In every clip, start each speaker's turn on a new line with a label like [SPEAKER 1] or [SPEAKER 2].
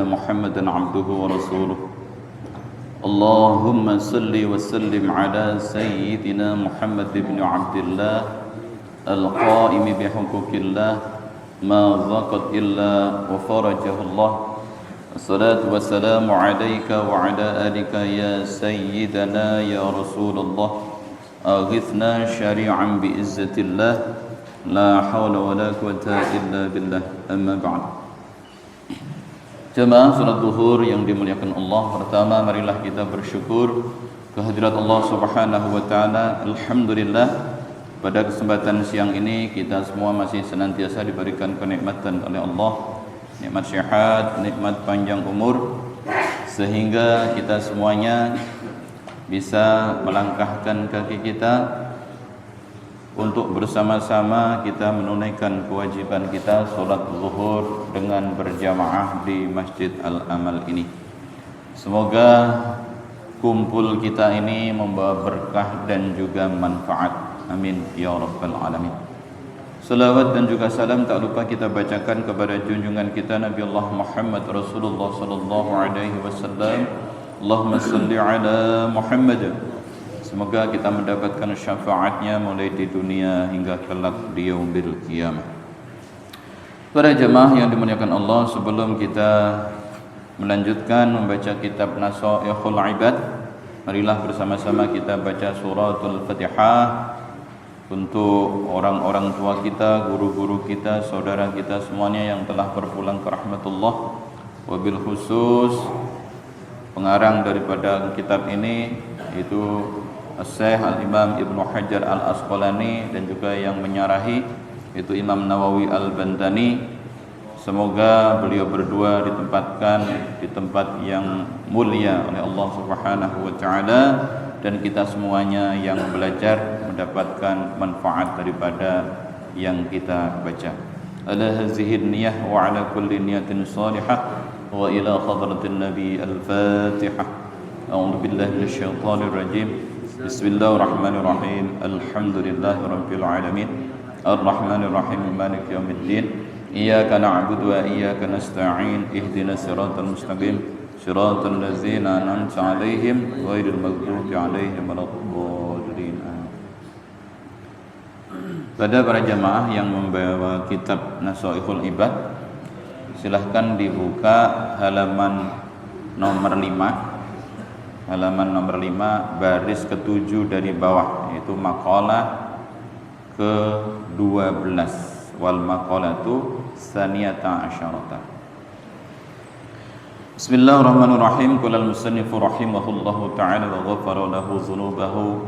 [SPEAKER 1] محمدا عبده ورسوله اللهم صل وسلم على سيدنا محمد بن عبد الله القائم بحقوق الله ما ضاقت إلا وفرجه الله الصلاة والسلام عليك وعلى آلك يا سيدنا يا رسول الله أغثنا شريعا بإزة الله لا حول ولا قوة إلا بالله أما بعد. Jemaah salat zuhur yang dimuliakan Allah, pertama marilah kita bersyukur kehadirat Allah Subhanahu wa taala. Alhamdulillah, pada kesempatan siang ini kita semua masih senantiasa diberikan kenikmatan oleh Allah, nikmat sehat, nikmat panjang umur, sehingga kita semuanya bisa melangkahkan kaki kita untuk bersama-sama kita menunaikan kewajiban kita salat zuhur dengan berjamaah di Masjid Al-Amal ini. Semoga kumpul kita ini membawa berkah dan juga manfaat. Amin ya rabbal alamin. Salawat dan juga salam tak lupa kita bacakan kepada junjungan kita Nabi Allah Muhammad Rasulullah sallallahu alaihi wasallam. Allahumma salli ala Muhammad. Semoga kita mendapatkan syafaatnya mulai di dunia hingga kelak di yaumil qiyamah. Para jemaah yang dimuliakan Allah, sebelum kita melanjutkan membaca kitab Nasaihul Ibad, marilah bersama-sama kita baca suratul Fatihah untuk orang-orang tua kita, guru-guru kita, saudara kita semuanya yang telah berpulang ke rahmatullah. Wabil khusus pengarang daripada kitab ini yaitu Syekh Al-Imam Ibnu Hajar Al-Asqalani dan juga yang menyarahi itu Imam Nawawi Al-Bantani. Semoga beliau berdua ditempatkan di tempat yang mulia oleh Allah Subhanahu wa taala dan kita semuanya yang belajar mendapatkan manfaat daripada yang kita baca. Ala hazihi niyah wa ala kulli niyatin salihah wa ila hadratin nabi al-Fatihah. A'udzu billahi minasyaitonir rajim. Bismillahirrahmanirrahim. Alhamdulillahirabbil alamin. Arrahmanirrahim. Maliki yaumiddin. Iyyaka na'budu wa iyyaka nasta'in. Ihdinas siratal mustaqim. Siratal ladzina an'amta 'alaihim ghairil maghdubi 'alaihim waladdallin. Pada para jamaah yang membawa kitab Nasaihul Ibad, silahkan dibuka halaman nomor 5. Halaman nomor 5 baris ke-7 dari bawah, yaitu maqalah ke-12 wal maqalatu saniyata asyarata. Bismillahirrahmanirrahim. Qala al-musannifu rahimahullahu ta'ala wa ghafara lahu dhunubahu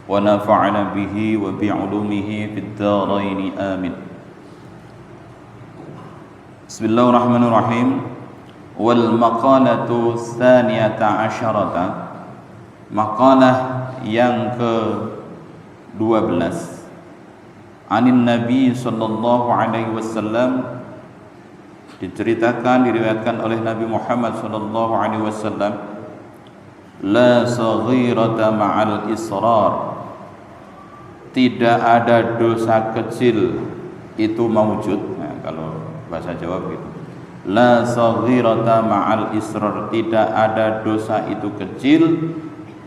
[SPEAKER 1] wa nafa'ana bihi wa bi'ulumihi fid dharain amin. Bismillahirrahmanirrahim. Wal maqalatu tsaniyata asyarata, maqalah yang ke-12, anin Nabi sallallahu alaihi wasallam, diriwayatkan oleh Nabi Muhammad sallallahu alaihi wasallam, la saghirata ma'al israr, tidak ada dosa kecil itu maujud. Nah, kalau bahasa Jawa begitu. La saghirata ma'al israr, tidak ada dosa itu kecil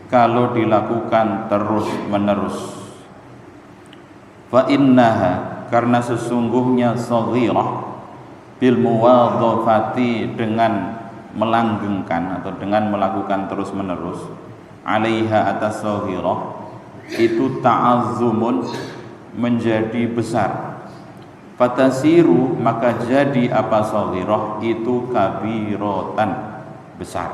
[SPEAKER 1] kalau dilakukan terus menerus. Fa innaha, karena sesungguhnya saghirah bil muwadhafati, dengan melanggengkan atau dengan melakukan terus menerus, alaiha atas saghirah itu ta'azzumun, menjadi besar. Fatasiru, maka jadi apa saghirah itu kabiratan, besar.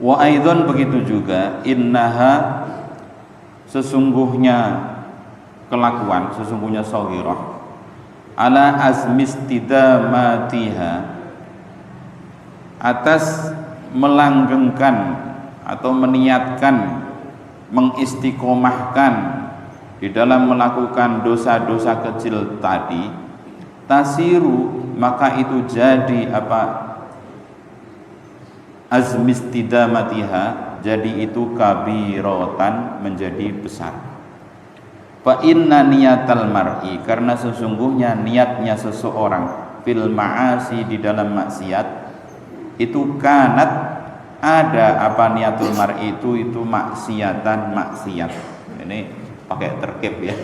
[SPEAKER 1] Wa aidan, begitu juga, innaha, sesungguhnya kelakuan, sesungguhnya saghirah, ala azmistidamatiha, atas melanggengkan atau meniatkan, mengistiqomahkan di dalam melakukan dosa-dosa kecil tadi, tasiru, maka itu jadi apa azmistidamatiha, jadi itu kabiratan, menjadi besar. Fa inna niyatal mar'i, karena sesungguhnya niatnya seseorang, fil ma'asi di dalam maksiat itu kanat ada apa niatul mar'i itu maksiatan maksiat. Ini pakai terkep ya.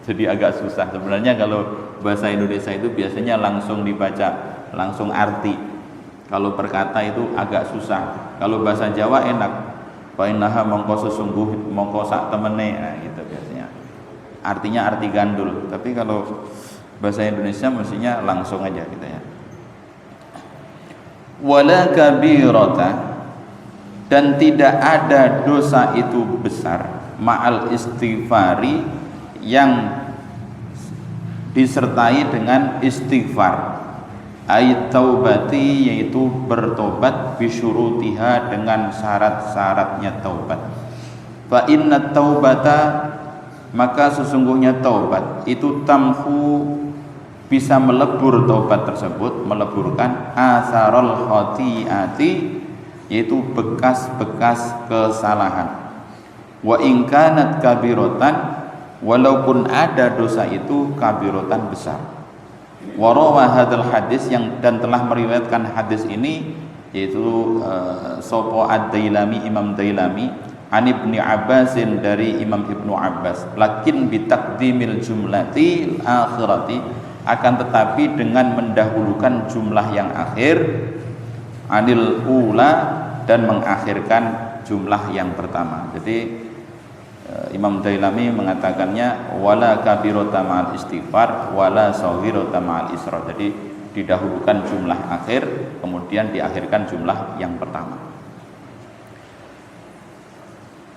[SPEAKER 1] Jadi agak susah sebenarnya kalau bahasa Indonesia itu biasanya langsung dibaca langsung arti. Kalau perkata itu agak susah. Kalau bahasa Jawa enak. Fa innaha mongko sesungguh mongko sak temene. Nah, gitu biasanya. Artinya arti gandul. Tapi kalau bahasa Indonesia mestinya langsung aja kita ya. Wala kabirata, dan tidak ada dosa itu besar ma'al istighfari yang disertai dengan istighfar, ayat taubati yaitu bertobat, bisyurutiha dengan syarat-syaratnya taubat. Fa inna taubata, maka sesungguhnya taubat itu tamhu bisa melebur taubat tersebut, meleburkan asarul khati'ati yaitu bekas-bekas kesalahan. Wa in kanat kabiratan, walaupun ada dosa itu kabiratan besar. Wa rawa hadzal hadis, yang dan telah meriwayatkan hadis ini yaitu Sopo ad-Dailami, Imam Dailami, an Ibni Abbasin dari Imam Ibnu Abbas, lakin bitaqdimil jumlati akhirati, akan tetapi dengan mendahulukan jumlah yang akhir, anil ula, dan mengakhirkan jumlah yang pertama. Jadi Imam Dailami mengatakannya wala kabirata ma'al istighfar wala saghirata ma'al israr. Jadi didahulukan jumlah akhir, kemudian diakhirkan jumlah yang pertama.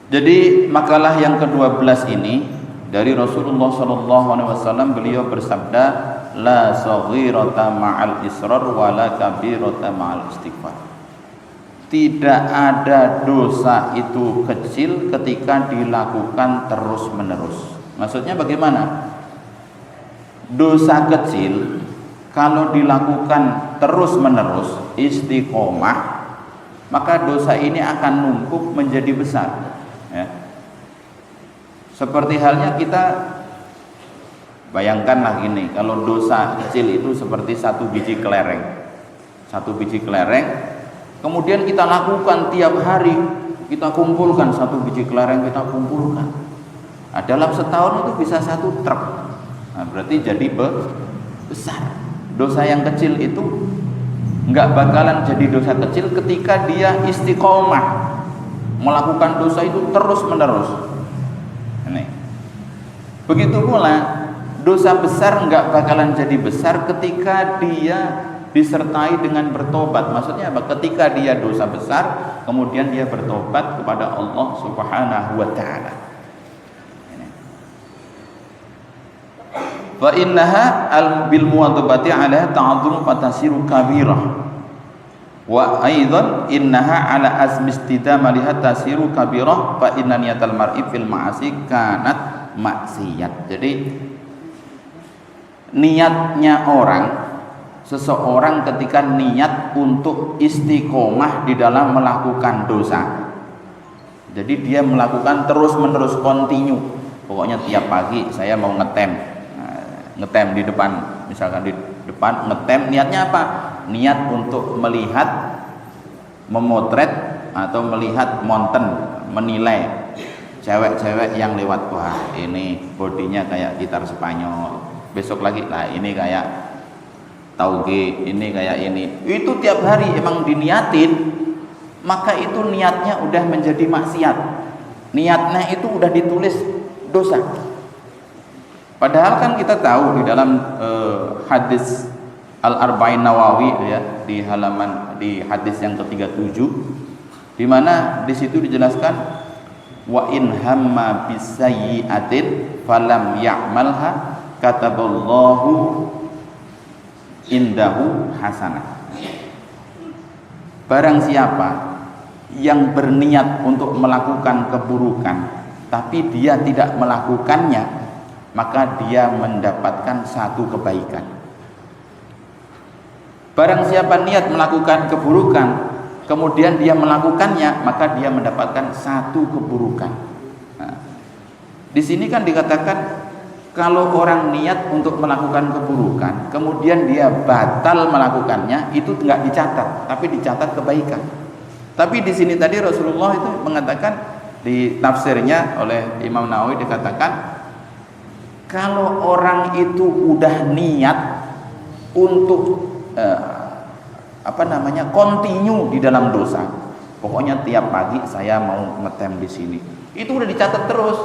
[SPEAKER 1] Jadi makalah yang ke-12 ini dari Rasulullah SAW, beliau bersabda la saghirata ma'al israr wala kabirata ma'al istighfar. Tidak ada dosa itu kecil ketika dilakukan terus-menerus. Maksudnya bagaimana? Dosa kecil kalau dilakukan terus-menerus, istiqomah, maka dosa ini akan numpuk menjadi besar ya. Seperti halnya kita bayangkanlah gini, kalau dosa kecil itu seperti satu biji kelereng. Satu biji kelereng kemudian kita lakukan tiap hari, kita kumpulkan satu biji kelereng, kita kumpulkan. Nah, dalam setahun itu bisa satu truk. Nah, berarti jadi besar. Dosa yang kecil itu nggak bakalan jadi dosa kecil ketika dia istiqomah melakukan dosa itu terus menerus. Ini. Begitu pula dosa besar nggak bakalan jadi besar ketika dia disertai dengan bertobat. Maksudnya apa? Ketika dia dosa besar, kemudian dia bertobat kepada Allah Subhanahu wa taala. Fa innaha bil muwadhabati 'ala ta'azzum fatasiru kabirah. Wa aidan innaha 'ala azmi istidama liha tasiru kabirah fa inna niyatal mar'i fil ma'asi kanat maksiat. Jadi niatnya seseorang ketika niat untuk istiqomah di dalam melakukan dosa, jadi dia melakukan terus menerus, continue. Pokoknya tiap pagi saya mau ngetem di depan, misalkan di depan ngetem, niatnya apa? Niat untuk melihat, memotret atau melihat monten, menilai cewek-cewek yang lewat. Wah, ini bodinya kayak gitar Spanyol. Besok lagi lah ini kayak tauge, ini kayak ini. Itu tiap hari emang diniatin, maka itu niatnya udah menjadi maksiat. Niatnya itu udah ditulis dosa. Padahal kan kita tahu di dalam hadis Al-Arba'in Nawawi ya, di hadis yang ke-37, di mana di situ dijelaskan wa in hamma bisayyi'atin falam ya'malha kataballahu indahu hasanah. Barang siapa yang berniat untuk melakukan keburukan tapi dia tidak melakukannya, maka dia mendapatkan satu kebaikan. Barang siapa niat melakukan keburukan kemudian dia melakukannya, maka dia mendapatkan satu keburukan. Nah, di sini kan dikatakan Kalau orang niat untuk melakukan keburukan, kemudian dia batal melakukannya, itu nggak dicatat, tapi dicatat kebaikan. Tapi di sini tadi Rasulullah itu mengatakan di tafsirnya oleh Imam Nawawi dikatakan, kalau orang itu udah niat untuk continue di dalam dosa, pokoknya tiap pagi saya mau ngetem di sini, itu udah dicatat terus.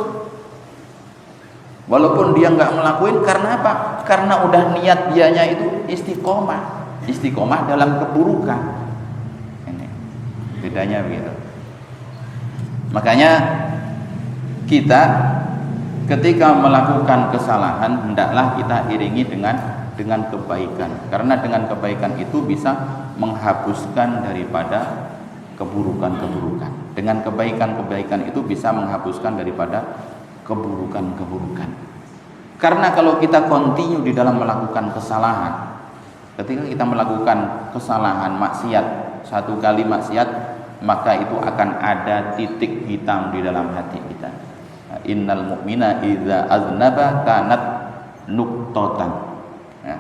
[SPEAKER 1] Walaupun dia nggak melakukan, karena apa? Karena udah niat dianya itu istiqomah dalam keburukan. Ini bedanya begitu. Makanya kita ketika melakukan kesalahan hendaklah kita iringi dengan kebaikan, karena dengan kebaikan itu bisa menghapuskan daripada keburukan-keburukan. Dengan kebaikan-kebaikan itu bisa menghapuskan daripada keburukan-keburukan. Karena kalau kita continue di dalam melakukan kesalahan, ketika kita melakukan kesalahan maksiat, satu kali maksiat, maka itu akan ada titik hitam di dalam hati kita. Innal mu'mina idza aznaba kanat nuqtatan. Ya.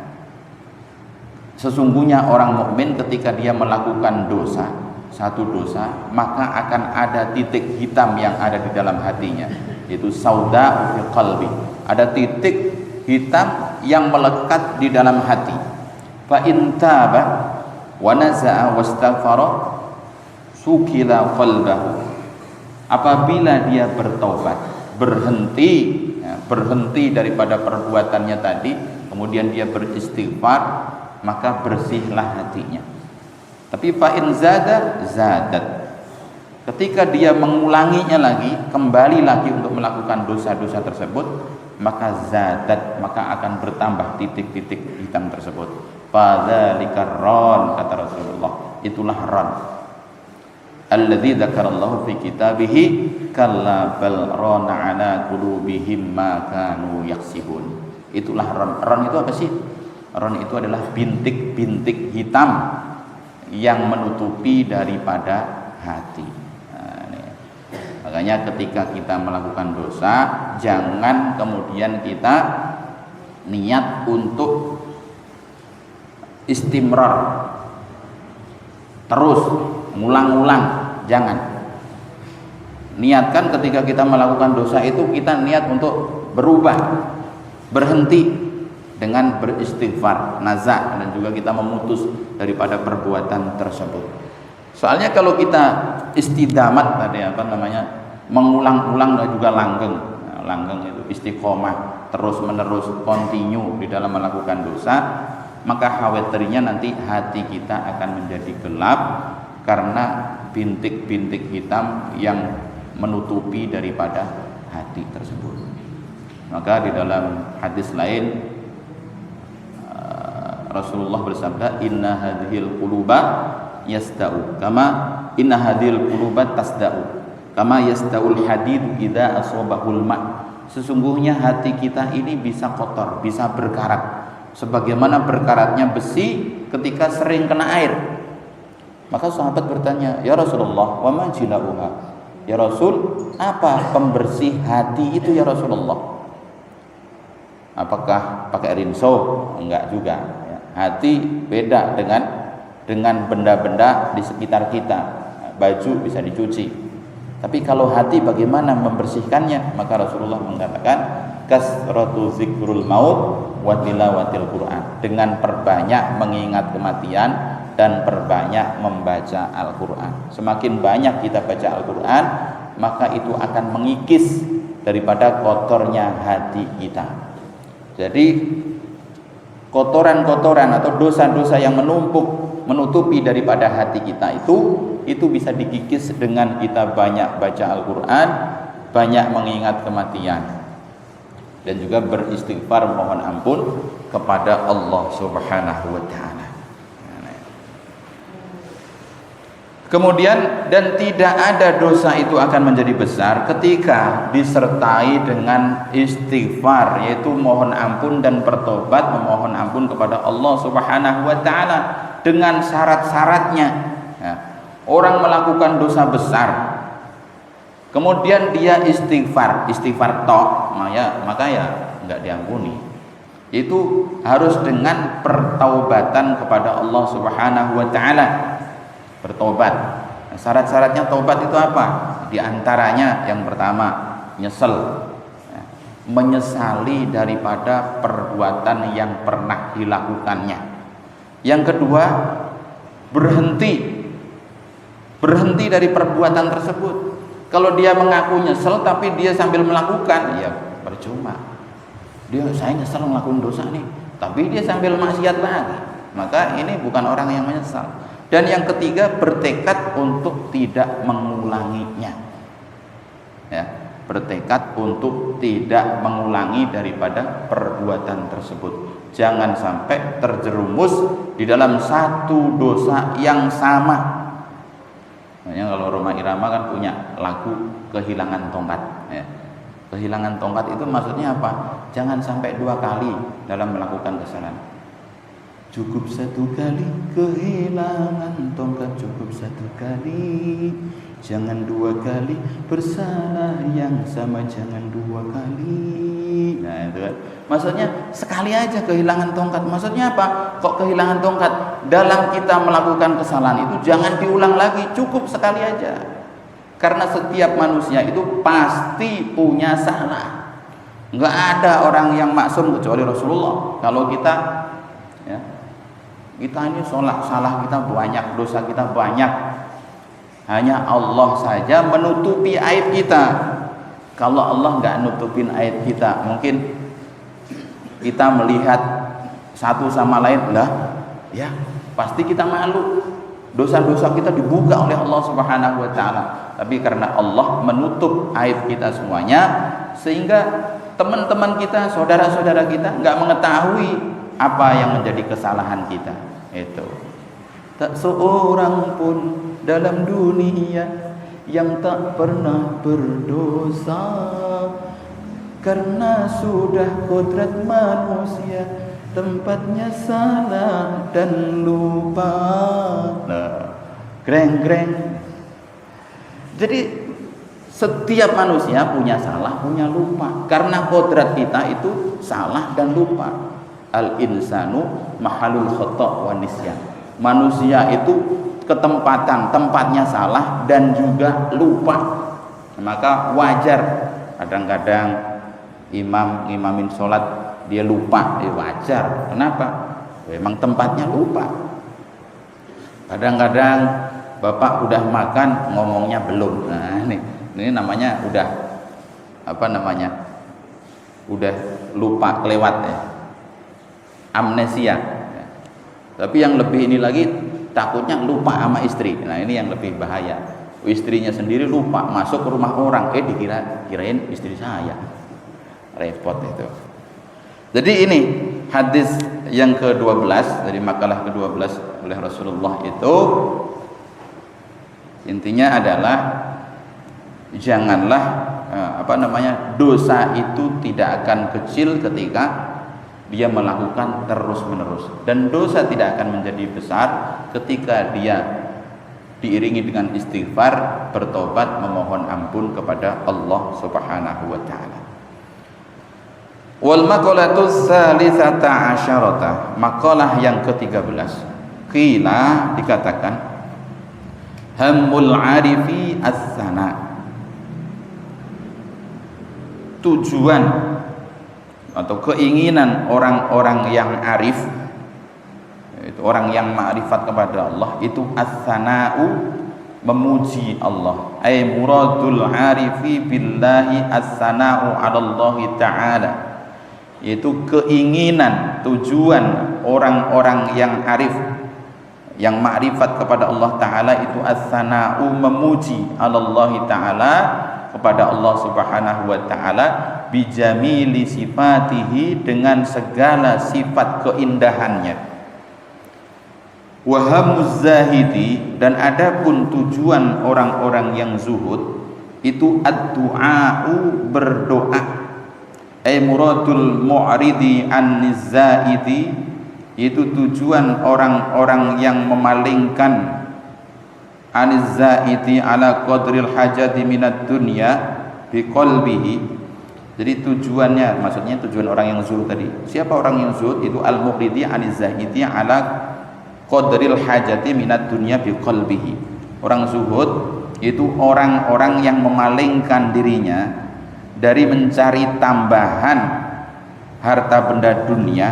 [SPEAKER 1] Sesungguhnya orang mukmin ketika dia melakukan dosa, satu dosa, maka akan ada titik hitam yang ada di dalam hatinya, yaitu sauda fi qalbi. Ada titik hitam yang melekat di dalam hati. Fa in taba wa naza'a wastaghfara sukila qalbahu. Apabila dia bertobat, berhenti daripada perbuatannya tadi, kemudian dia beristighfar, maka bersihlah hatinya. Tapi fa in zada zadat. Ketika dia mengulanginya lagi, kembali lagi untuk melakukan dosa-dosa tersebut, maka zadat, maka akan bertambah titik-titik hitam tersebut. Fadzalika ron, kata Rasulullah, itulah ron. Alladzi dzakarallahu fi kitabihi kalla bal rana ala qulubihim ma kanu yaksibun. Itulah ron. Ron itu apa sih? Ron itu adalah bintik-bintik hitam yang menutupi daripada hati. Makanya ketika kita melakukan dosa, jangan kemudian kita niat untuk istimrar, terus ngulang-ngulang. Jangan. Niatkan ketika kita melakukan dosa itu, kita niat untuk berubah, berhenti dengan beristighfar, naza, dan juga kita memutus daripada perbuatan tersebut. Soalnya kalau kita istidamat tadi mengulang-ulang dan juga langgeng. Nah, langgeng itu istiqomah, terus menerus continue di dalam melakukan dosa, maka khawatirnya nanti hati kita akan menjadi gelap karena bintik-bintik hitam yang menutupi daripada hati tersebut. Maka di dalam hadis lain Rasulullah bersabda, inna hadhil quluba yasda'u kama inna hadhil quluba tasda'u kama yasda'ul hadid idza asabahul ma'. Sesungguhnya hati kita ini bisa kotor, bisa berkarat sebagaimana berkaratnya besi ketika sering kena air. Maka sahabat bertanya, ya Rasulullah, wa ma jilauha? Ya Rasul, apa pembersih hati itu ya Rasulullah? Apakah pakai rinso? Enggak juga ya. Hati beda dengan benda-benda di sekitar kita. Baju bisa dicuci, tapi kalau hati bagaimana membersihkannya? Maka Rasulullah mengatakan, kasratu zikrul maut wa tilawatil Quran. Dengan perbanyak mengingat kematian dan perbanyak membaca Al-Quran. Semakin banyak kita baca Al-Quran, maka itu akan mengikis daripada kotornya hati kita. Jadi kotoran-kotoran atau dosa-dosa yang menutupi daripada hati kita itu bisa dikikis dengan kita banyak baca Al-Quran, banyak mengingat kematian, dan juga beristighfar mohon ampun kepada Allah Subhanahu wa Ta'ala. Kemudian, dan tidak ada dosa itu akan menjadi besar ketika disertai dengan istighfar, yaitu mohon ampun dan bertobat, memohon ampun kepada Allah Subhanahu wa Ta'ala dengan syarat-syaratnya. Ya. Orang melakukan dosa besar, kemudian dia istighfar tok, maka ya enggak diampuni. Itu harus dengan pertaubatan kepada Allah Subhanahu wa taala. Bertobat. Nah, syarat-syaratnya taubat itu apa? Di antaranya yang pertama, nyesel. Menyesali daripada perbuatan yang pernah dilakukannya. Yang kedua, berhenti dari perbuatan tersebut. Kalau dia mengaku nyesel tapi dia sambil melakukan, ya percuma. Saya nyesel melakukan dosa nih, tapi dia sambil maksiat lagi, maka ini bukan orang yang menyesal. Dan yang ketiga, bertekad untuk tidak mengulanginya. Ya, bertekad untuk tidak mengulangi daripada perbuatan tersebut. Jangan sampai terjerumus di dalam satu dosa yang sama. Makanya kalau Rhoma Irama kan punya lagu kehilangan tongkat. Ya. Kehilangan tongkat itu maksudnya apa? Jangan sampai 2 kali dalam melakukan kesalahan. Cukup 1 kali kehilangan tongkat, cukup 1 kali. Jangan 2 kali bersalah yang sama, jangan 2 kali. Nah itu kan. Maksudnya sekali aja kehilangan tongkat. Maksudnya apa? Kok kehilangan tongkat? Dalam kita melakukan kesalahan itu jangan diulang lagi, cukup sekali aja. Karena setiap manusia itu pasti punya salah. Enggak ada orang yang maksum kecuali Rasulullah. Kalau kita ini salah kita banyak, dosa kita banyak. Hanya Allah saja menutupi aib kita. Kalau Allah enggak nutupin aib kita, mungkin kita melihat satu sama lain lah, ya pasti kita malu. Dosa-dosa kita dibuka oleh Allah Subhanahu wa taala. Tapi karena Allah menutup aib kita semuanya, sehingga teman-teman kita, saudara-saudara kita enggak mengetahui apa yang menjadi kesalahan kita. Itu. Tak seorang pun dalam dunia yang tak pernah berdosa, karena sudah kodrat manusia tempatnya salah dan lupa. Nah, greng. Jadi setiap manusia punya salah, punya lupa. Karena kodrat kita itu salah dan lupa. Al-insanu mahalul khata' wa nisyan. Manusia itu tempatnya salah dan juga lupa. Maka wajar kadang-kadang imamin sholat dia lupa, wajar. Kenapa? Memang tempatnya lupa. Kadang-kadang bapak udah makan ngomongnya belum. Nah ini namanya udah udah lupa, kelewat ya, amnesia. Tapi yang lebih ini lagi takutnya lupa sama istri. Nah ini yang lebih bahaya. Istrinya sendiri lupa masuk ke rumah orang, kirain istri saya. Repot itu. Jadi ini hadis yang ke-12 dari makalah ke-12 oleh Rasulullah itu intinya adalah janganlah dosa itu tidak akan kecil ketika dia melakukan terus-menerus, dan dosa tidak akan menjadi besar ketika dia diiringi dengan istighfar, bertobat, memohon ampun kepada Allah Subhanahu wa taala. Wal maqalatus salisata asyarata, maqalah yang ke-13. Qila, dikatakan hammul arifi as-sana, tujuan atau keinginan orang-orang yang arif, itu orang yang ma'rifat kepada Allah, itu as-sana'u, memuji Allah. Ay muradul arifi billahi as-sana'u 'ala Allah ta'ala, yaitu keinginan, tujuan orang-orang yang arif, yang ma'rifat kepada Allah Ta'ala, itu as-sana'u, memuji 'ala Allah Ta'ala, kepada Allah Subhanahu wa taala, bijamili sifatihi, dengan segala sifat keindahannya. Wa hamuz zahidi, dan adapun tujuan orang-orang yang zuhud itu ad-du'a'u, berdoa. Ay muradul mu'ridi an-nizaidi, itu tujuan orang-orang yang memalingkan anizaiti ala qadril hajati minad dunya biqalbihi, Jadi tujuannya, maksudnya tujuan orang yang zuhud tadi. Siapa orang yang zuhud? Itu al-muqridi aniz zahidi ala qadril hajati minad dunya bi qalbihi. Orang zuhud itu orang-orang yang memalingkan dirinya dari mencari tambahan harta benda dunia.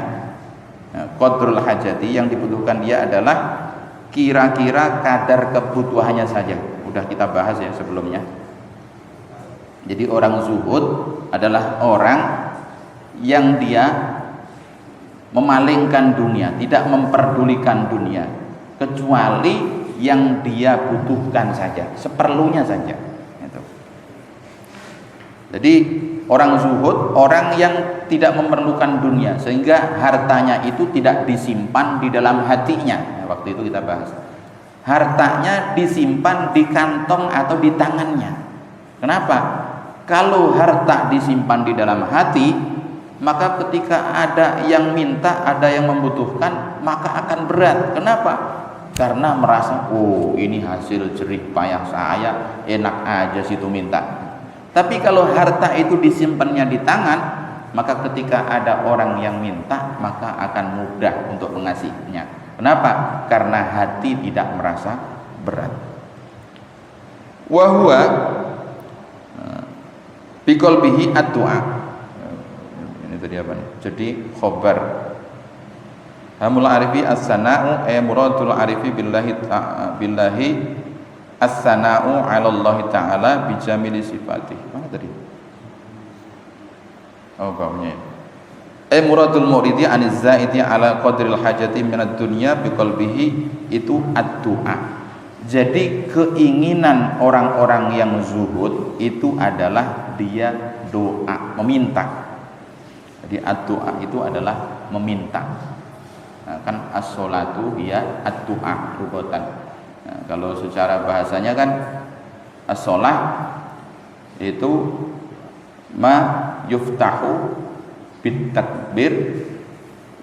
[SPEAKER 1] Qadrul hajati, yang dibutuhkan dia adalah kira-kira kadar kebutuhannya saja. Udah kita bahas ya sebelumnya. Jadi orang zuhud adalah orang yang dia memalingkan dunia, tidak memperdulikan dunia, kecuali yang dia butuhkan saja, seperlunya saja. Itu. Jadi orang zuhud, orang yang tidak memerlukan dunia, sehingga hartanya itu tidak disimpan di dalam hatinya. Nah, waktu itu kita bahas. Hartanya disimpan di kantong atau di tangannya. Kenapa? Kalau harta disimpan di dalam hati, maka ketika ada yang minta, ada yang membutuhkan, maka akan berat. Kenapa? Karena merasa, oh ini hasil jerih payah saya, enak aja situ minta. Tapi kalau harta itu disimpannya di tangan, maka ketika ada orang yang minta, maka akan mudah untuk mengasihnya. Kenapa? Karena hati tidak merasa berat. Wahwa biqalbihi ad-du'a. Ini tadi apa nih? Jadi khobar. Hamul arifi as-sana'u muradul arifi billahi as-sana'u 'ala Allah taala bi jamili sifatih. Mana tadi? Oh, bawahnya. Muradul muridi aniz zaidi 'ala qadril hajati minad dunya biqalbihi itu ad-du'a. Jadi keinginan orang-orang yang zuhud itu adalah dia doa, meminta. Jadi ad-doa itu adalah meminta. Nah, kan as-sholatu hiya ad-doa lugatan. Nah, kalau secara bahasanya kan as-sholah itu ma yuftahu bit takbir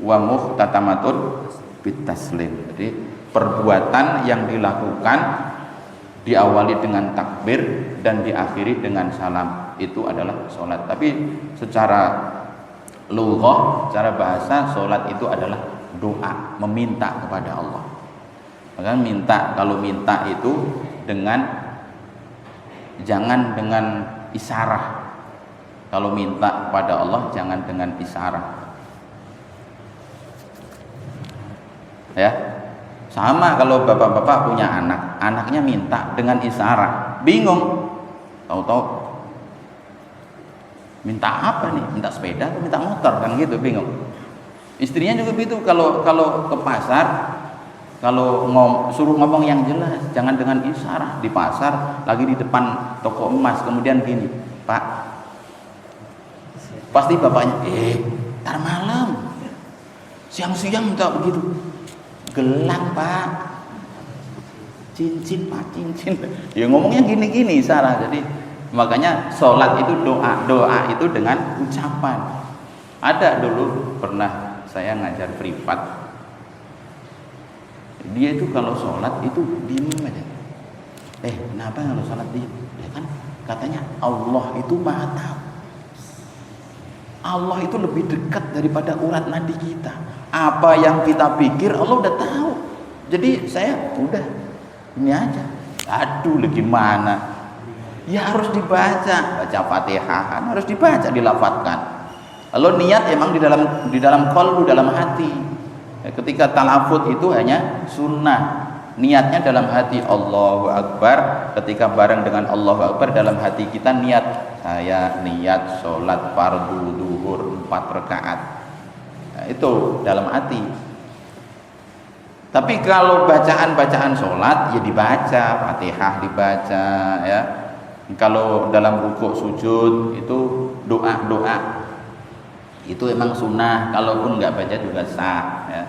[SPEAKER 1] wa muhtatamatun bit taslim. Jadi perbuatan yang dilakukan diawali dengan takbir dan diakhiri dengan salam, itu adalah sholat. Tapi secara lughah, secara bahasa, sholat itu adalah doa, meminta kepada Allah. Maka minta, kalau minta itu jangan dengan isyarah. Kalau minta kepada Allah jangan dengan isyarah. Ya. Sama kalau bapak-bapak punya anak, anaknya minta dengan isyarat, bingung, tahu-tahu minta apa nih? Minta sepeda atau minta motor, kan gitu, bingung. Istrinya juga begitu, kalau ke pasar, kalau suruh ngomong yang jelas, jangan dengan isyarat. Di pasar, lagi di depan toko emas, kemudian gini, Pak, pasti bapaknya, ntar malam, siang-siang minta begitu. Gelang Pak, cincin Pak, cincin. Ya ngomongnya gini-gini salah. Jadi makanya sholat itu doa itu dengan ucapan. Ada dulu pernah saya ngajar privat. Dia itu kalau sholat itu diem aja. Kenapa kalau sholat diem? Ya kan katanya Allah itu maha tahu. Allah itu lebih dekat daripada urat nadi kita. Apa yang kita pikir Allah udah tahu. Jadi saya udah ini aja. Aduh, gimana? Ya harus dibaca, baca Fatihah harus dibaca, dilafadzkan. Kalau niat emang di dalam qalbu, dalam hati. Ketika talafut itu hanya sunnah. Niatnya dalam hati Allahu Akbar. Ketika bareng dengan Allahu Akbar, dalam hati kita niat, saya niat sholat fardu duhur 4 rakaat. Nah, itu dalam hati. Tapi kalau bacaan-bacaan sholat ya dibaca, Fatihah dibaca, ya. Kalau dalam rukuk sujud itu doa itu emang sunnah. Kalaupun nggak baca juga sah, ya.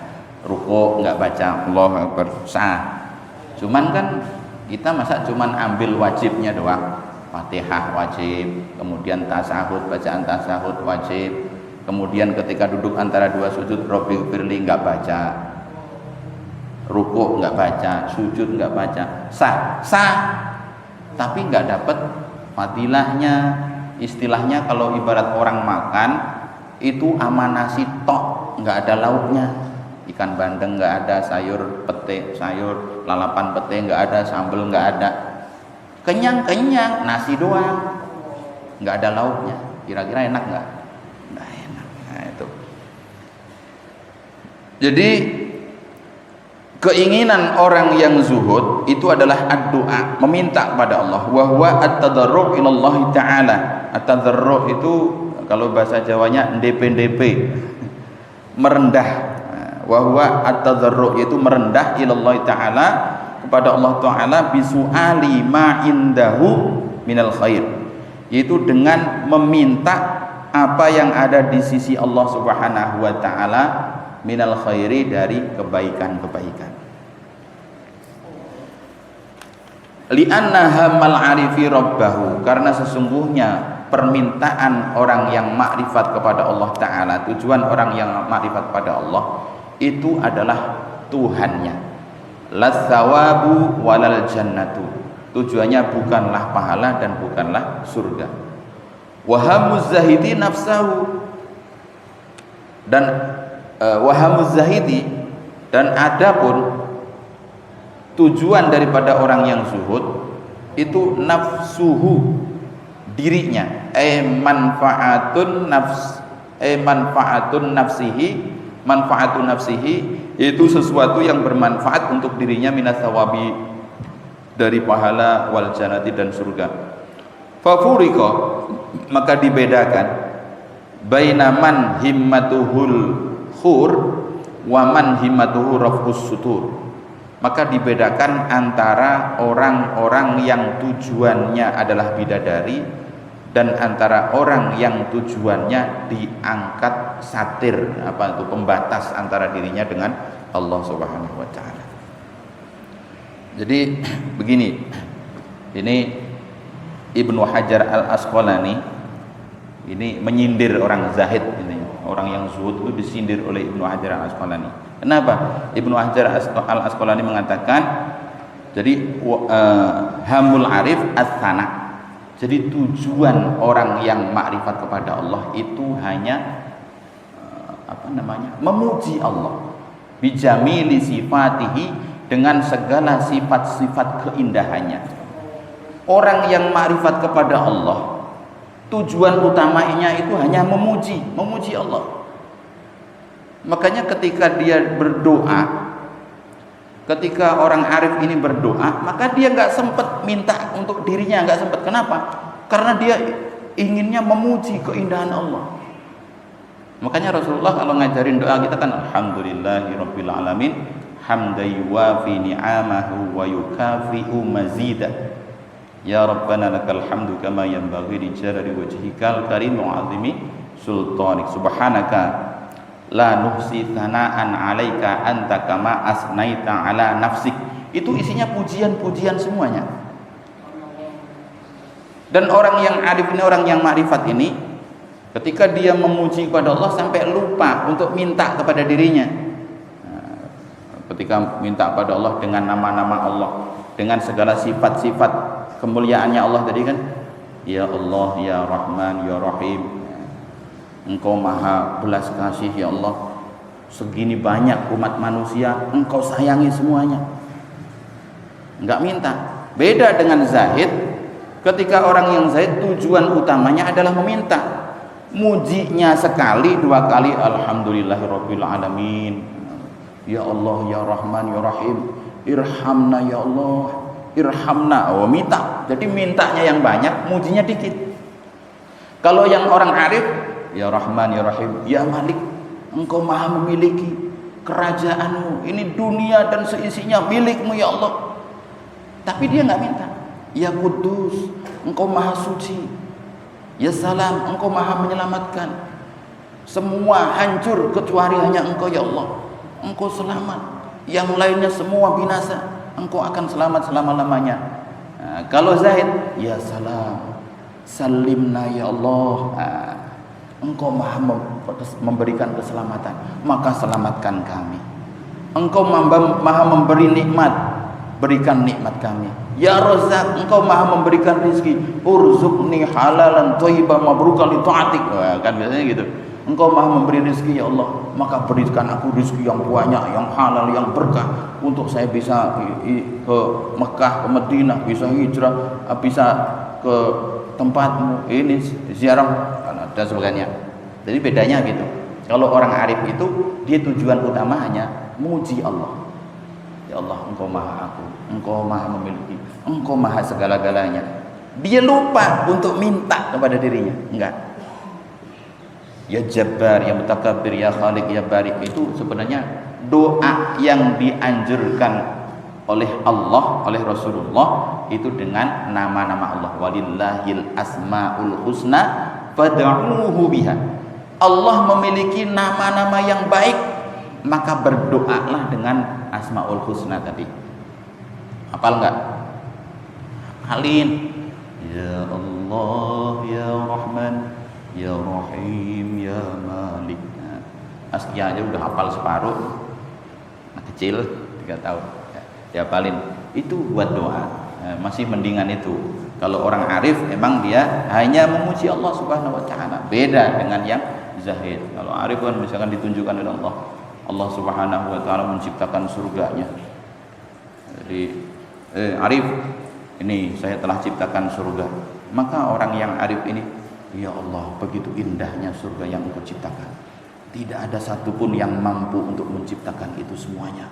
[SPEAKER 1] Rukuk nggak baca Allahu Akbar sah. Cuman kan kita masa cuman ambil wajibnya doang. Fatihah wajib, kemudian tasahud, bacaan tasahud wajib. Kemudian ketika duduk antara dua sujud Rabbighfirli nggak baca, rukuk nggak baca, sujud nggak baca, sah, tapi nggak dapat fadilahnya, istilahnya kalau ibarat orang makan itu ama nasi tok, nggak ada lauknya, ikan bandeng nggak ada, sayur pete, sayur lalapan pete nggak ada, sambel nggak ada, kenyang nasi doang, nggak ada lauknya. Kira-kira enak nggak? Nggak enak. Nah itu. Jadi keinginan orang yang zuhud itu adalah ad-du'a, meminta kepada Allah. Wa huwa at-tadarru' ila Allah taala. At-tadarru' itu kalau bahasa Jawanya ndp, merendah. Wa huwa at-tadarru' itu merendah ila Allah taala, kepada Allah taala bisu'ali ma indahu minal khair. Yaitu dengan meminta apa yang ada di sisi Allah Subhanahu wa taala minal khairi, dari kebaikan-kebaikan. Li'anna hamal arifi rabbahu, karena sesungguhnya permintaan orang yang makrifat kepada Allah taala, tujuan orang yang makrifat kepada Allah itu adalah Tuhannya. Latsawabu walal jannatu, tujuannya bukanlah pahala dan bukanlah surga. Wahamuz zahidi nafsahu, dan wahamuz zahidi, dan adapun tujuan daripada orang yang zuhud itu nafsuhu, dirinya, manfaatun nafsihi, itu sesuatu yang bermanfaat untuk dirinya, minas sawabi, dari pahala, wal jannati, dan surga. Fafurika, maka dibedakan, bainaman himmatuhul khur wa man himmatuhu raf'us sutur, maka dibedakan antara orang-orang yang tujuannya adalah bidadari dan antara orang yang tujuannya diangkat satir, apa itu, pembatas antara dirinya dengan Allah Subhanahu wa taala. Jadi begini, ini Ibnu Hajar Al-Asqalani ini menyindir orang zahid, ini orang yang zuhud itu disindir oleh Ibnu Hajar Al-Asqalani. Kenapa? Ibnu Hajar Al-Asqalani mengatakan, jadi hamul arif as-sana, jadi tujuan orang yang makrifat kepada Allah itu hanya memuji Allah, bijamili sifatihi, dengan segala sifat-sifat keindahannya. Orang yang makrifat kepada Allah, tujuan utamanya itu hanya memuji Allah. Makanya ketika dia berdoa, ketika orang arif ini berdoa, maka dia nggak sempat minta untuk dirinya, nggak sempat. Kenapa? Karena dia inginnya memuji keindahan Allah. Makanya Rasulullah kalau ngajarin doa kita kan alhamdulillahirabbil alamin, hamdan yuwafi ni'amahu wa yukafi'u mazidah. Ya Rabbana lakal hamdu kama yanbaghi li jalali wajhikal karim wa 'azimi sultanik. Subhanaka la nuhsi thana'an 'alaika anta kama asnaita 'ala nafsik. Itu isinya pujian-pujian semuanya. Dan orang yang arif ini, orang yang makrifat ini, ketika dia memuji kepada Allah sampai lupa untuk minta kepada dirinya. Ketika minta kepada Allah dengan nama-nama Allah, dengan segala sifat-sifat kemuliaannya Allah tadi kan, ya Allah, ya Rahman, ya Rahim, Engkau maha belas kasih ya Allah, segini banyak umat manusia Engkau sayangi semuanya, enggak minta. Beda dengan zahid, ketika orang yang zahid tujuan utamanya adalah meminta, mujinya sekali dua kali, alhamdulillahirabbil alamin, ya Allah, ya Rahman, ya Rahim, irhamna ya Allah, irhamna, minta. Jadi mintanya yang banyak, mujinya dikit. Kalau yang orang arif, ya Rahman, ya Rahim, ya Malik, Engkau maha memiliki kerajaanmu, ini dunia dan seisinya milikmu ya Allah. Tapi dia nggak minta. Ya Kudus, Engkau maha suci. Ya Salam, Engkau maha menyelamatkan. Semua hancur kecuali hanya Engkau ya Allah. Engkau selamat, yang lainnya semua binasa, Engkau akan selamat selama-lamanya. Nah, kalau zahid, ya Salam, salimna ya Allah, Engkau maha memberikan keselamatan, maka selamatkan kami. Engkau maha memberi nikmat, berikan nikmat kami. Ya Razzaq, engkau maha memberikan rizki. Urzuqni halalan thayyiban mabrukan li ta'atik. Kan biasanya gitu. Engkau maha memberi rizki ya Allah, maka berikan aku rizki yang banyak, yang halal, yang berkah, untuk saya bisa ke Mekah, ke Madinah, bisa hijrah, bisa ke tempatmu ini ziarah dan sebagainya. Jadi bedanya gitu. Kalau orang arif itu dia tujuan utama hanya muji Allah. Ya Allah, engkau maha aku, engkau maha memiliki, engkau maha segala-galanya. Dia lupa untuk minta kepada dirinya. Enggak. Ya Jabbar, ya Mutakabbir, ya Khaliq, ya Barik, itu sebenarnya doa yang dianjurkan oleh Allah, oleh Rasulullah, itu dengan nama-nama Allah. Walillahil asmaul husna fad'uuhu biha. Allah memiliki nama-nama yang baik, maka berdoalah dengan asmaul husna tadi. Hafal enggak? Hafalin. Ya Allah, ya Rahman, ya Rahim, ya Malik. Nah, askia aja udah hafal separuh. Nah, kecil 3 tahun. Ya hafalin. Itu buat doa. Nah, masih mendingan itu. Kalau orang arif emang dia hanya memuji Allah Subhanahu wa taala. Beda dengan yang zahid. Kalau arif kan misalkan ditunjukkan oleh Allah. Allah Subhanahu wa taala menciptakan surganya. Jadi arif, ini saya telah ciptakan surga. Maka orang yang arif ini, ya Allah, begitu indahnya surga yang Engkau ciptakan. Tidak ada satupun yang mampu untuk menciptakan itu semuanya.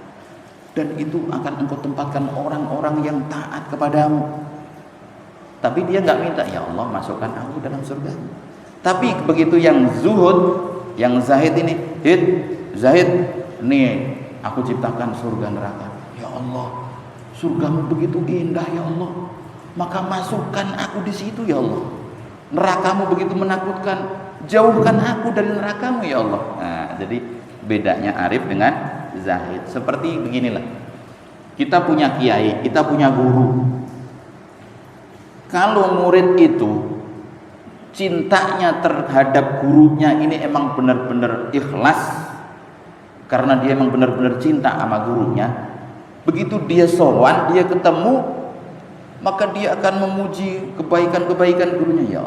[SPEAKER 1] Dan itu akan Engkau tempatkan orang-orang yang taat kepadamu. Tapi dia nggak minta, ya Allah masukkan aku dalam surga. Tapi begitu yang zuhud, yang zahid ini, zahid, nih aku ciptakan surga neraka. Ya Allah, surgamu begitu indah ya Allah. Maka masukkan aku di situ ya Allah. Nerakamu begitu menakutkan, jauhkan aku dari nerakamu ya Allah. Nah, jadi bedanya arif dengan zahid. Seperti beginilah, kita punya kiai, kita punya guru. Kalau murid itu cintanya terhadap gurunya ini emang benar-benar ikhlas, karena dia emang benar-benar cinta sama gurunya, begitu dia sowan, dia ketemu, maka dia akan memuji kebaikan-kebaikan gurunya. Ya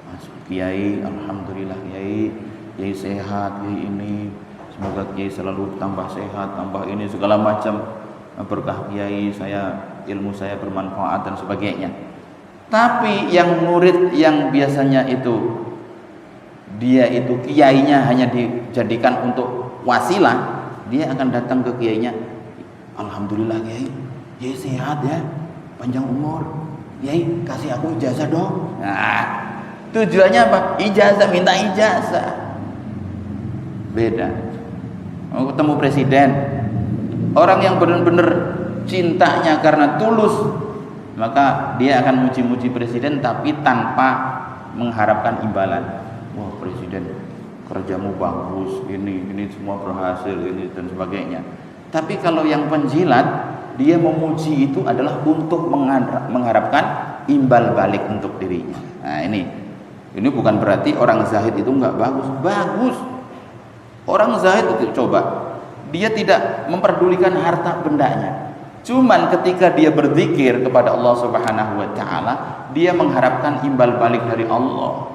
[SPEAKER 1] Mas Kiai, alhamdulillah Kiai, Kiai sehat, Kiai ini, semoga Kiai selalu tambah sehat, tambah ini segala macam berkah Kiai, saya ilmu saya bermanfaat dan sebagainya. Tapi yang murid yang biasanya itu dia itu kiainya hanya dijadikan untuk wasilah, dia akan datang ke kiainya, alhamdulillah Kiai, Kiai sehat ya, panjang umur, Kiai kasih aku ijazah dong. Nah, tujuannya apa? Ijazah, minta ijazah. Beda. Mau ketemu presiden, orang yang benar-benar cintanya karena tulus, maka dia akan muji-muji presiden tapi tanpa mengharapkan imbalan. Wah presiden, kerjamu bagus, ini semua berhasil, ini dan sebagainya. Tapi kalau yang penjilat, dia memuji itu adalah untuk mengharapkan imbal balik untuk dirinya. Nah ini bukan berarti orang zahid itu nggak bagus. Bagus. Orang zahid itu coba, dia tidak memperdulikan harta bendanya. Cuman ketika dia berzikir kepada Allah Subhanahu wa taala, dia mengharapkan imbal balik dari Allah.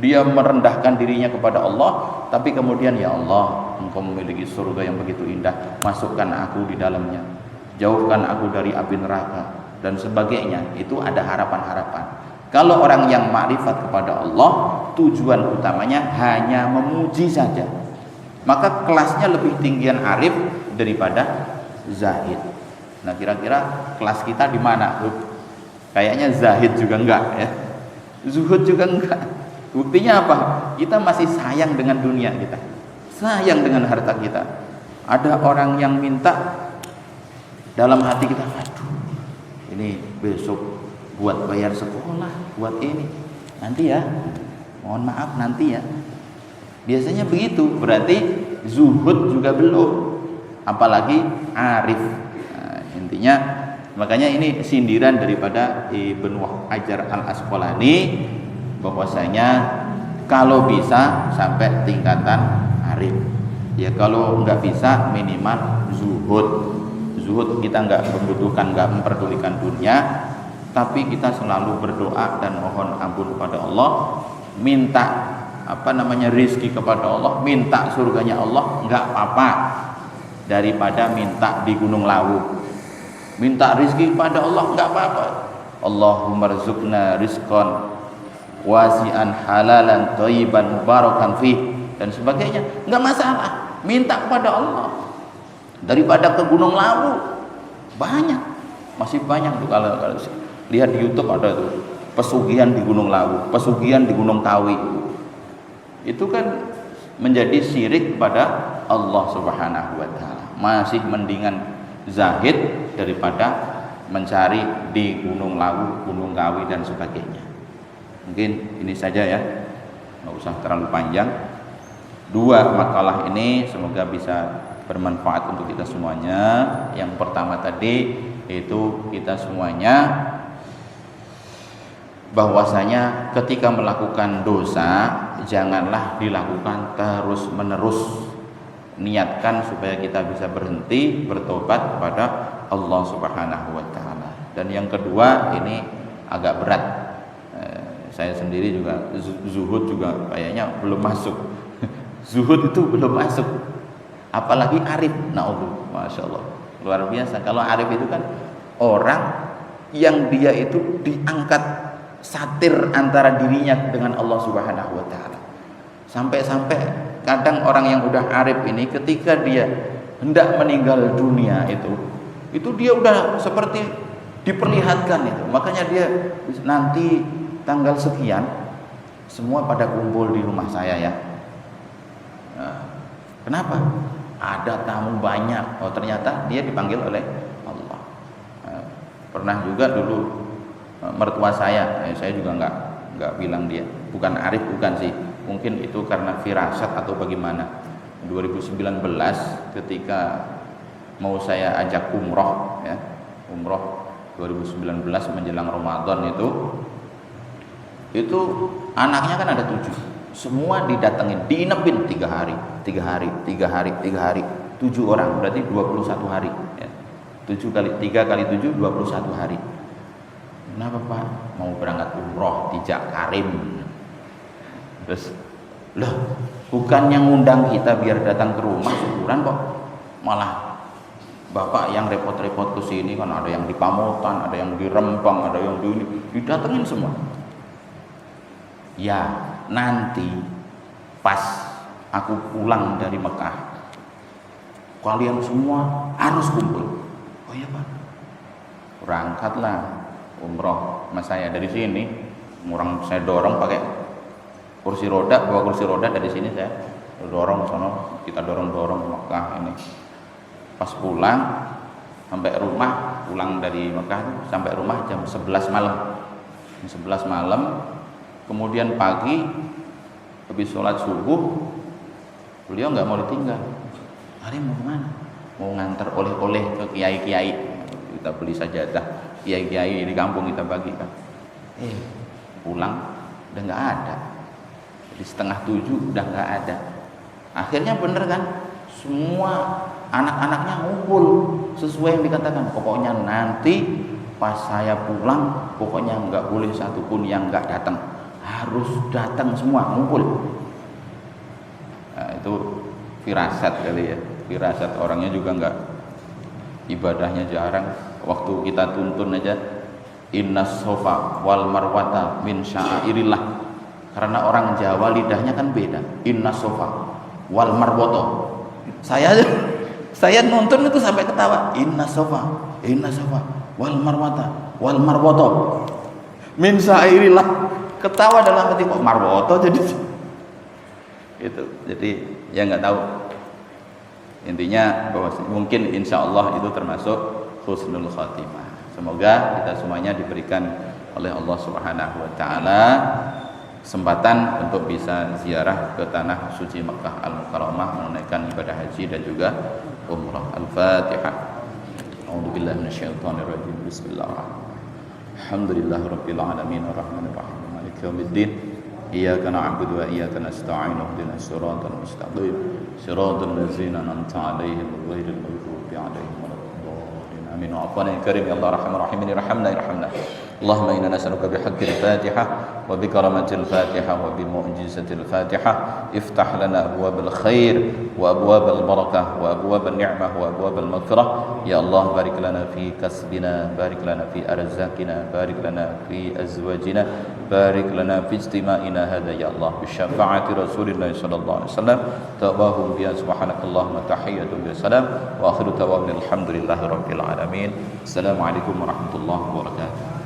[SPEAKER 1] Dia merendahkan dirinya kepada Allah, tapi kemudian ya Allah, Engkau memiliki surga yang begitu indah, masukkan aku di dalamnya. Jauhkan aku dari api neraka dan sebagainya. Itu ada harapan-harapan. Kalau orang yang makrifat kepada Allah, tujuan utamanya hanya memuji saja. Maka kelasnya lebih tinggian arif daripada zahid. Nah kira-kira kelas kita di mana? Kayaknya zahid juga enggak ya. Zuhud juga enggak. Buktinya apa? Kita masih sayang dengan dunia kita. Sayang dengan harta kita. Ada orang yang minta dalam hati kita, aduh, ini besok buat bayar sekolah, buat ini. Nanti ya. Mohon maaf nanti ya. Biasanya begitu. Berarti zuhud juga belum. Apalagi arif. Intinya makanya ini sindiran daripada Ibnu Hajar Al-Asqalani bahwasanya kalau bisa sampai tingkatan arif, ya kalau nggak bisa minimal zuhud zuhud, kita nggak membutuhkan, nggak memperdulikan dunia, tapi kita selalu berdoa dan mohon ampun kepada Allah, minta rizki kepada Allah, minta surganya Allah, nggak apa-apa daripada minta di Gunung Lawu. Minta rizki kepada Allah nggak apa-apa. Allahumma rzuqna rizqan wasi'an halalan thayyiban mubarakan fih dan sebagainya, nggak masalah. Minta kepada Allah daripada ke Gunung Lawu. Masih banyak tuh, kalau lihat di YouTube ada tuh pesugihan di Gunung Lawu, pesugihan di Gunung Kawi. Itu kan menjadi syirik kepada Allah Subhanahu wa taala. Masih mendingan zahid daripada mencari di Gunung Lawu, Gunung Kawi dan sebagainya. Mungkin ini saja ya, nggak usah terlalu panjang. 2 makalah ini semoga bisa bermanfaat untuk kita semuanya. Yang pertama tadi itu kita semuanya bahwasanya ketika melakukan dosa janganlah dilakukan terus menerus. Niatkan supaya kita bisa berhenti, bertobat kepada Allah Subhanahu wa taala. Dan yang kedua ini agak berat. Saya sendiri juga zuhud juga kayaknya belum masuk. Zuhud itu belum masuk. Apalagi arif. Na'udhu, Masya Allah, luar biasa. Kalau arif itu kan orang yang dia itu diangkat satir antara dirinya dengan Allah Subhanahu wa taala. Sampai-sampai kadang orang yang udah arif ini ketika dia hendak meninggal dunia itu dia udah seperti diperlihatkan itu. Makanya dia nanti tanggal sekian semua pada kumpul di rumah saya ya. Nah, kenapa? Ada tamu banyak. Oh, ternyata dia dipanggil oleh Allah. Nah, pernah juga dulu mertua saya juga nggak bilang dia bukan arif, bukan sih, mungkin itu karena firasat atau bagaimana. 2019 ketika mau saya ajak umroh ya, umroh 2019 menjelang Ramadan itu anaknya kan ada 7, semua didatengin, diinepin 3 hari, 7 orang, berarti 21 hari ya. 7 kali 3 kali 7 21 hari. Kenapa Pak? Mau berangkat umroh Tijak Karim. Terus loh, bukan yang ngundang kita biar datang ke rumah syukuran kok, malah Bapak yang repot-repot ke sini, kan ada yang di Pamotan, ada yang di Rembang, ada yang di ini, didatengin semua. Ya, nanti pas aku pulang dari Mekah, kalian semua harus kumpul. Oh iya Pak. Berangkatlah umroh sama saya dari sini, saya dorong pakai kursi roda, bawa kursi roda dari sini saya dorong sono, kita dorong Mekah ini. Pas pulang sampai rumah, pulang dari Mekah sampai rumah jam 11 malam. Jam 11 malam, kemudian pagi habis sholat subuh, beliau nggak mau ditinggal. Hari mau kemana? Mau ngantar oleh-oleh ke kiai-kiai. Kita beli sajadah, kiai-kiai di kampung kita bagikan. Pulang udah nggak ada. Jadi 6:30 udah nggak ada. Akhirnya bener kan, semua anak-anaknya ngumpul sesuai yang dikatakan. Pokoknya nanti pas saya pulang, pokoknya nggak boleh satupun yang nggak datang, harus datang semua, ngumpul. Nah, itu firasat kali ya, firasat. Orangnya juga nggak, ibadahnya jarang. Waktu kita tuntun aja, innas sofa wal marwata min sya'airillah, karena orang Jawa lidahnya kan beda. Innas sofa wal marwoto, saya nonton itu sampai ketawa. Innas sofa wal marwoto min sya'airillah, ketawa dalam hati, kok marwoto jadi itu. Jadi ya nggak tahu, intinya bahwa mungkin insya Allah itu termasuk husnul khatimah. Semoga kita semuanya diberikan oleh Allah Subhanahu wa taala kesempatan untuk bisa ziarah ke tanah suci Makkah Al-Mukarramah, menunaikan ibadah haji dan juga umrah. Al-Fatihah. A'udzubillahi minasyaitonir rajim. Bismillahirrahmanirrahim. Alhamdulillahirabbil alamin arrahmanir rahim maliki yaumiddin. Iyyaka na'budu wa iyyaka nasta'in ihdinas siratal mustaqim siratal ladzina an'amta 'alaihim ghairil maghdubi 'alaihim waladdallin. آمين وعفوا يا كريم يا الله أرحم الراحمين ارحمنا ارحمنا اللهم إنا نسألك بحق الفاتحة وبكرامة الفاتحة وبمعجزة الفاتحة افتح لنا أبواب الخير وأبواب البركة وأبواب النعمة وأبواب المغفرة يا الله بارك لنا في كسبنا بارك لنا في أرزاقنا بارك لنا في أزواجنا بارك لنا في اجتماعنا هذا يا الله بشفاعة رسول الله صلى الله عليه وسلم تواهم بها سبحانك اللهم تحية بالسلام وآخر تواهم الحمد لله رب العالمين السلام عليكم ورحمة الله وبركاته